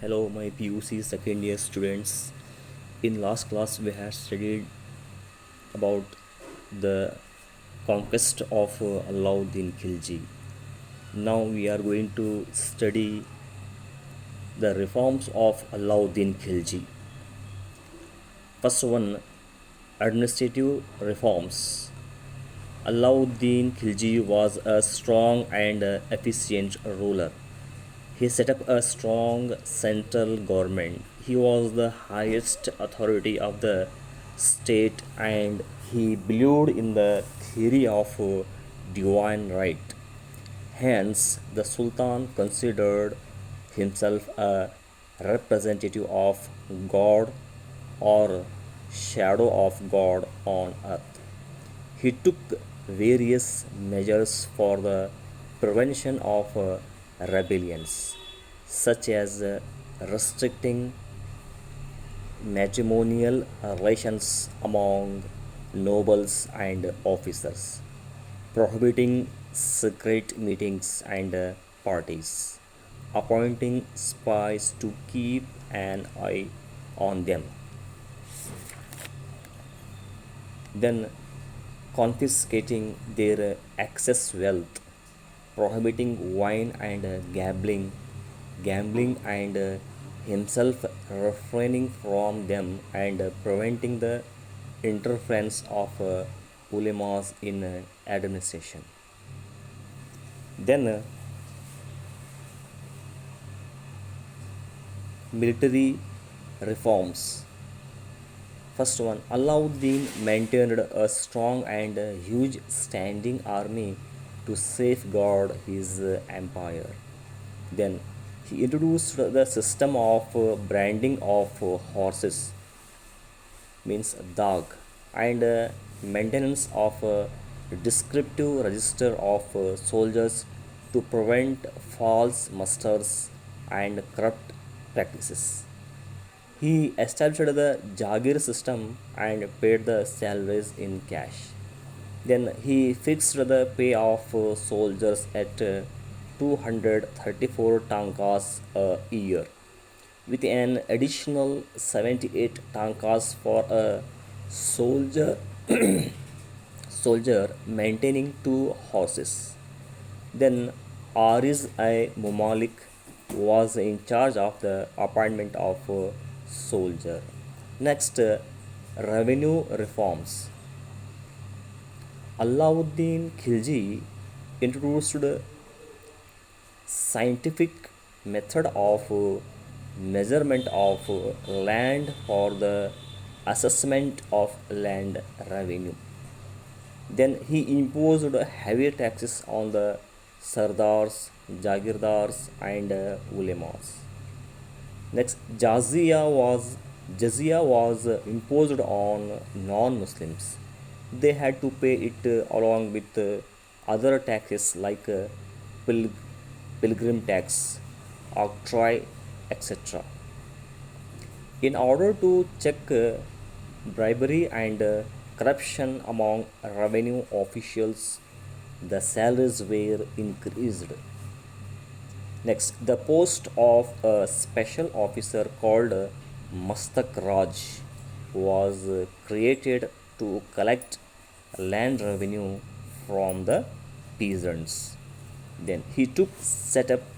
Hello, my PUC second year students. In last class, we had studied about the conquest of Alla-ud-din Khilji. Now we are going to study the reforms of Alla-ud-din Khilji. First one, administrative reforms. Alla-ud-din Khilji was a strong and efficient ruler. He set up a strong central government. He was the highest authority of the state and he believed in the theory of divine right. Hence, the Sultan considered himself a representative of God or shadow of God on earth. He took various measures for the prevention of rebellions, such as restricting matrimonial relations among nobles and officers, prohibiting secret meetings and parties, appointing spies to keep an eye on them, then confiscating their excess wealth, prohibiting wine and gambling and himself refraining from them and preventing the interference of ulemas in administration. Then military reforms. First one, Alauddin maintained a strong and huge standing army to safeguard his empire. Then he introduced the system of branding of horses, means dog, and maintenance of a descriptive register of soldiers to prevent false musters and corrupt practices. He established the Jagir system and paid the salaries in cash. Then he fixed the pay of soldiers at 234 tankas a year, with an additional 78 tankas for a soldier soldier maintaining two horses. Then Ariz I Mumalik was in charge of the appointment of soldier. Next, revenue reforms. Alauddin Khilji introduced scientific method of measurement of land for the assessment of land revenue. Then he imposed heavy taxes on the sardars, jagirdars, and ulemas. Next, jizya was imposed on non-Muslims. They had to pay it along with other taxes like pil- pilgrim tax, octroi, etc. In order to check bribery and corruption among revenue officials, the salaries were increased. Next, the post of a special officer called Mastak Raj was created to collect land revenue from the peasants. Then he took steps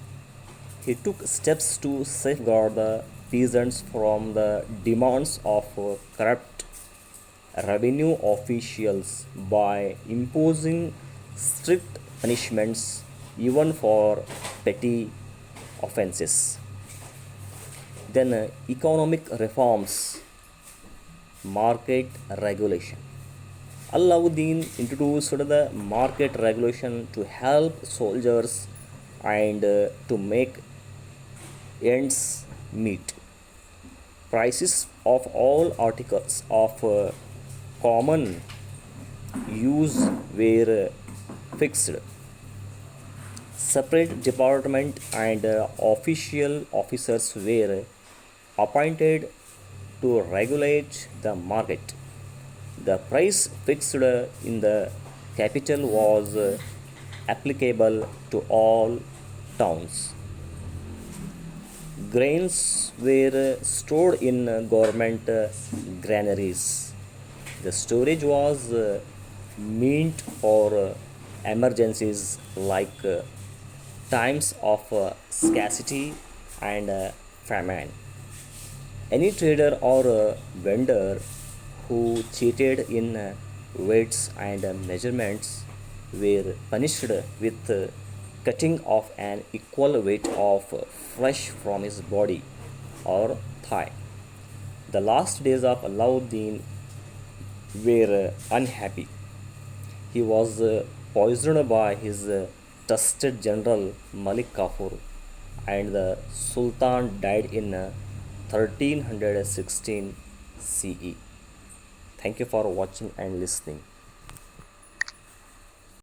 to safeguard the peasants from the demands of corrupt revenue officials by imposing strict punishments even for petty offenses. Then economic reforms, market regulation. Alauddin introduced the market regulation to help soldiers and to make ends meet. Prices of all articles of common use were fixed. Separate department and official officers were appointed to regulate the market. The price fixed in the capital was applicable to all towns. Grains were stored in government granaries. The storage was meant for emergencies like times of scarcity and famine. Any trader or vendor who cheated in weights and measurements were punished with cutting off an equal weight of flesh from his body or thigh. The last days of Alla-ud-din were unhappy. He was poisoned by his trusted general Malik Kafur, and the Sultan died in 1316 CE. Thank you for watching and listening.